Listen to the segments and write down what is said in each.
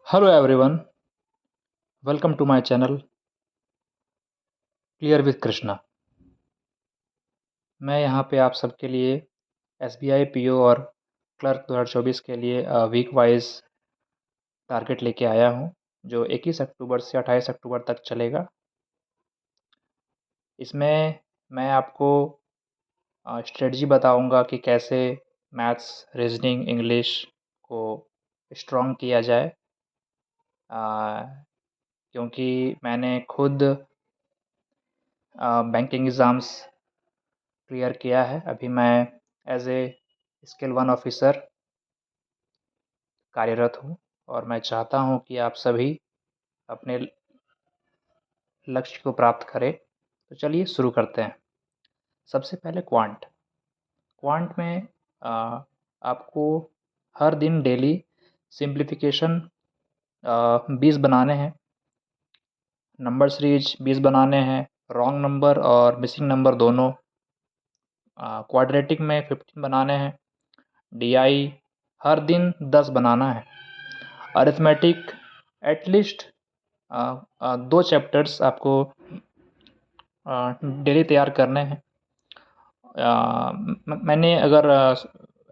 Hello everyone, welcome to my channel clear with Krishna. मैं यहाँ पे आप सबके लिए एसबीआई पीओ और क्लर्क 2024 के लिए वीक वाइज टारगेट लेके आया हूँ, जो 21 अक्टूबर से 28 अक्टूबर तक चलेगा। इसमें मैं आपको स्ट्रेटजी बताऊँगा कि कैसे मैथ्स, रीजनिंग, इंग्लिश को स्ट्रॉन्ग किया जाए, क्योंकि मैंने खुद बैंकिंग एग्ज़ाम्स क्लियर किया है। अभी मैं एज ए स्केल 1 ऑफिसर कार्यरत हूँ और मैं चाहता हूँ कि आप सभी अपने लक्ष्य को प्राप्त करें। तो चलिए शुरू करते हैं। सबसे पहले क्वांट में आपको हर दिन डेली सिंप्लीफिकेशन 20 बनाने हैं, नंबर सीरीज 20 बनाने हैं, रॉन्ग नंबर और मिसिंग नंबर दोनों। क्वाड्रेटिक में 15 बनाने हैं, डीआई हर दिन 10 बनाना है, अरिथमेटिक एटलीस्ट 2 चैप्टर्स आपको डेली तैयार करने हैं। मैंने अगर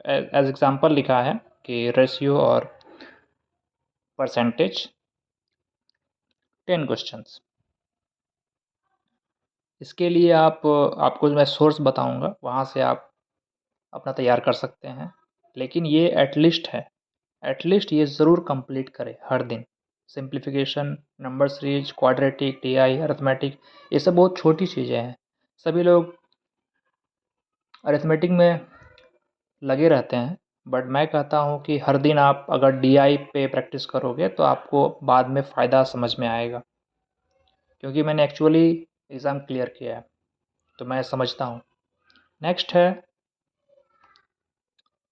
एज एग्ज़ाम्पल लिखा है कि रेशियो और परसेंटेज 10 क्वेश्चंस। इसके लिए आपको मैं सोर्स बताऊंगा, वहाँ से आप अपना तैयार कर सकते हैं। लेकिन ये एटलीस्ट है, एटलीस्ट ये ज़रूर कंप्लीट करें हर दिन। Simplification, number series, quadratic, TI, arithmetic, ये सब बहुत छोटी चीज़ें हैं। सभी लोग अरिथमेटिक में लगे रहते हैं, बट मैं कहता हूँ कि हर दिन आप अगर डीआई पे प्रैक्टिस करोगे तो आपको बाद में फ़ायदा समझ में आएगा, क्योंकि मैंने एक्चुअली एग्ज़ाम क्लियर किया है तो मैं समझता हूँ। नेक्स्ट है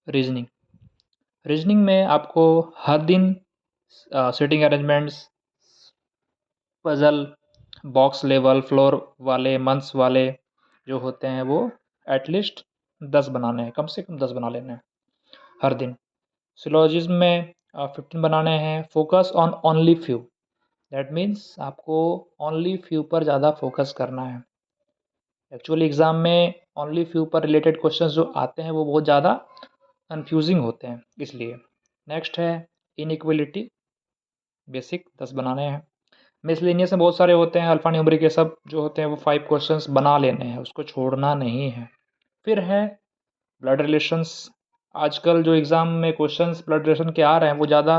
रीजनिंग। रीजनिंग में आपको हर दिन sitting arrangements, puzzle, box level, floor वाले, मंथ्स वाले जो होते हैं वो एटलीस्ट 10 बनाने हैं, कम से कम 10 बना लेने हैं हर दिन। सिलोजिज्म में 15 बनाने हैं। Focus on only few, that means आपको ओनली फ्यू पर ज़्यादा फोकस करना है। एक्चुअली एग्ज़ाम में ओनली फ्यू पर रिलेटेड क्वेश्चंस जो आते हैं वो बहुत ज़्यादा कन्फ्यूजिंग होते हैं, इसलिए। नेक्स्ट है इनइक्वलिटी, बेसिक 10 बनाने हैं। मिसलेनियस में बहुत सारे होते हैं, अल्फ़ा न्यूमरिक के सब जो होते हैं वो 5 क्वेश्चंस बना लेने हैं, उसको छोड़ना नहीं है। फिर है ब्लड रिलेशंस। आजकल जो एग्ज़ाम में क्वेश्चंस ब्लड रिलेशन के आ रहे हैं वो ज़्यादा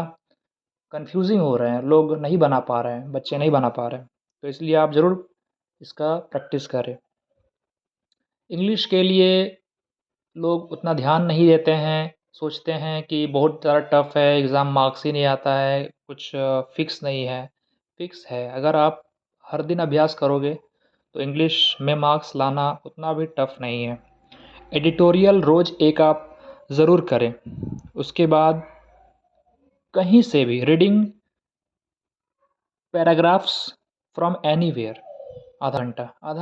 कन्फ्यूजिंग हो रहे हैं, लोग नहीं बना पा रहे हैं, बच्चे नहीं बना पा रहे हैं, तो इसलिए आप ज़रूर इसका प्रैक्टिस करें। इंग्लिश के लिए लोग उतना ध्यान नहीं देते हैं, सोचते हैं कि बहुत ज़्यादा टफ़ है, एग्ज़ाम मार्क्स ही नहीं आता है, कुछ फ़िक्स नहीं है। फ़िक्स है, अगर आप हर दिन अभ्यास करोगे तो इंग्लिश में मार्क्स लाना उतना भी टफ़ नहीं है। एडिटोरियल रोज़ एक आप ज़रूर करें। उसके बाद कहीं से भी रीडिंग पैराग्राफ्स फ्रॉम एनीवेयर, आधा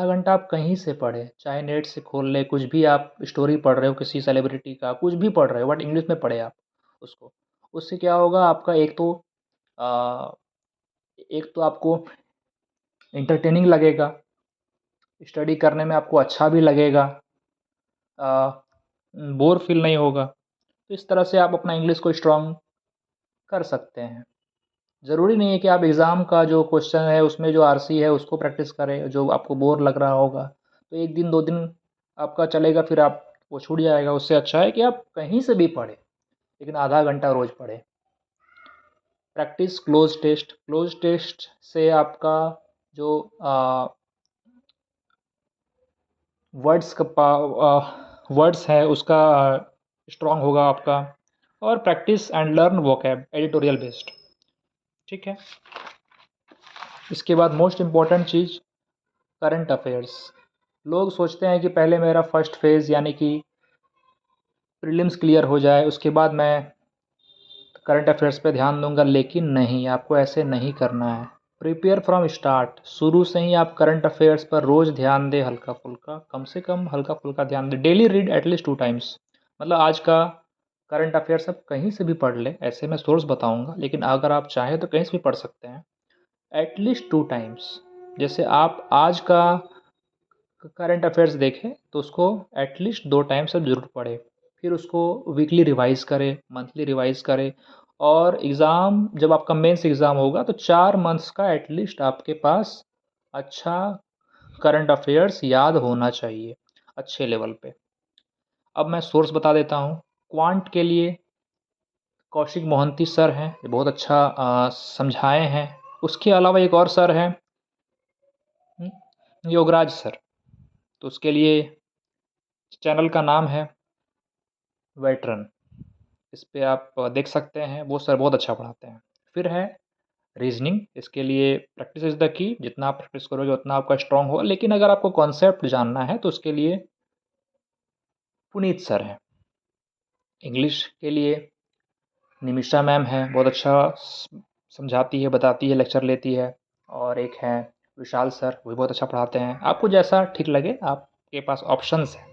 घंटा आप कहीं से पढ़ें, चाहे नेट से खोल लें, कुछ भी आप स्टोरी पढ़ रहे हो किसी सेलिब्रिटी का, कुछ भी पढ़ रहे हो बट इंग्लिश में पढ़ें आप उसको। उससे क्या होगा, आपका एक तो आपको इंटरटेनिंग लगेगा, स्टडी करने में आपको अच्छा भी लगेगा, बोर फील नहीं होगा। तो इस तरह से आप अपना इंग्लिश को स्ट्रॉन्ग कर सकते हैं। ज़रूरी नहीं है कि आप एग्ज़ाम का जो क्वेश्चन है उसमें जो आरसी है उसको प्रैक्टिस करें, जो आपको बोर लग रहा होगा तो 1 दिन 2 दिन आपका चलेगा, फिर आप वो छूट जाएगा। उससे अच्छा है कि आप कहीं से भी पढ़ें, लेकिन आधा घंटा रोज़ पढ़ें। प्रैक्टिस क्लोज टेस्ट से आपका जो वर्ड्स है उसका स्ट्रॉन्ग होगा आपका। और practice and learn vocab, editorial based, ठीक है। इसके बाद मोस्ट इम्पॉर्टेंट चीज़ करंट अफेयर्स। लोग सोचते हैं कि पहले मेरा फर्स्ट फेज़ यानी कि प्रीलिम्स क्लियर हो जाए, उसके बाद मैं करंट अफेयर्स पे ध्यान दूंगा, लेकिन नहीं, आपको ऐसे नहीं करना है। प्रिपेयर फ्रॉम स्टार्ट, शुरू से ही आप करंट अफेयर्स पर रोज़ ध्यान दें, हल्का फुल्का, कम से कम हल्का फुल्का ध्यान दें। डेली रीड एटलीस्ट 2 टाइम्स, मतलब आज का करंट अफेयर्स आप कहीं से भी पढ़ लें, ऐसे मैं सोर्स बताऊँगा, लेकिन अगर आप चाहें तो कहीं से भी पढ़ सकते हैं। एटलीस्ट 2 टाइम्स, जैसे आप आज का करंट अफेयर्स देखें तो उसको एटलीस्ट 2 टाइम्स आप ज़रूर पढ़ें। फिर उसको वीकली रिवाइज़ करें, मंथली रिवाइज़ करें, और एग्ज़ाम जब आपका मेंस एग्ज़ाम होगा तो 4 मंथ्स का एटलीस्ट आपके पास अच्छा करंट अफेयर्स याद होना चाहिए, अच्छे लेवल पे। अब मैं सोर्स बता देता हूँ। क्वांट के लिए कौशिक मोहंती सर हैं, ये बहुत अच्छा समझाए हैं। उसके अलावा एक और सर हैं, योगराज सर, तो उसके लिए चैनल का नाम है वेटरन। इस पे आप देख सकते हैं, वो सर बहुत अच्छा पढ़ाते हैं। फिर है रीज़निंग, इसके लिए प्रैक्टिस इज़ द की, जितना आप प्रैक्टिस करोगे उतना आपका स्ट्रॉन्ग होगा। लेकिन अगर आपको कॉन्सेप्ट जानना है तो उसके लिए पुनीत सर हैं। इंग्लिश के लिए निमिषा मैम हैं, बहुत अच्छा समझाती है, बताती है, लेक्चर लेती है। और एक हैं विशाल सर, वो भी बहुत अच्छा पढ़ाते हैं। आपको जैसा ठीक लगे, आपके पास ऑप्शंस हैं।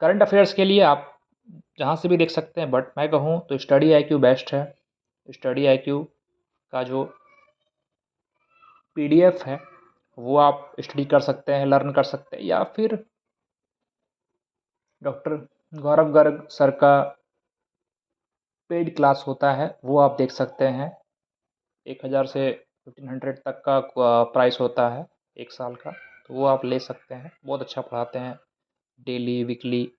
करंट अफेयर्स के लिए आप जहाँ से भी देख सकते हैं, बट मैं कहूँ तो स्टडी आईक्यू बेस्ट है। स्टडी आईक्यू का जो पीडीएफ है वो आप स्टडी कर सकते हैं, लर्न कर सकते हैं, या फिर डॉक्टर गौरव गर्ग सर का पेड क्लास होता है, वो आप देख सकते हैं। 1000 से 1500 तक का प्राइस होता है एक साल का, तो वो आप ले सकते हैं। बहुत अच्छा पढ़ाते हैं, डेली वीकली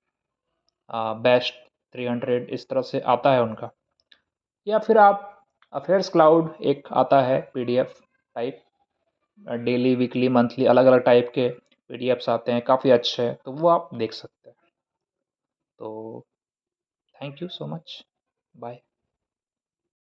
बेस्ट 300 इस तरह से आता है उनका। या फिर आप अफेयर्स क्लाउड एक आता है PDF type, daily weekly monthly अलग अलग टाइप के पीडीएफ्स आते हैं, काफ़ी अच्छे हैं, तो वो आप देख सकते हैं। तो thank you so much, bye.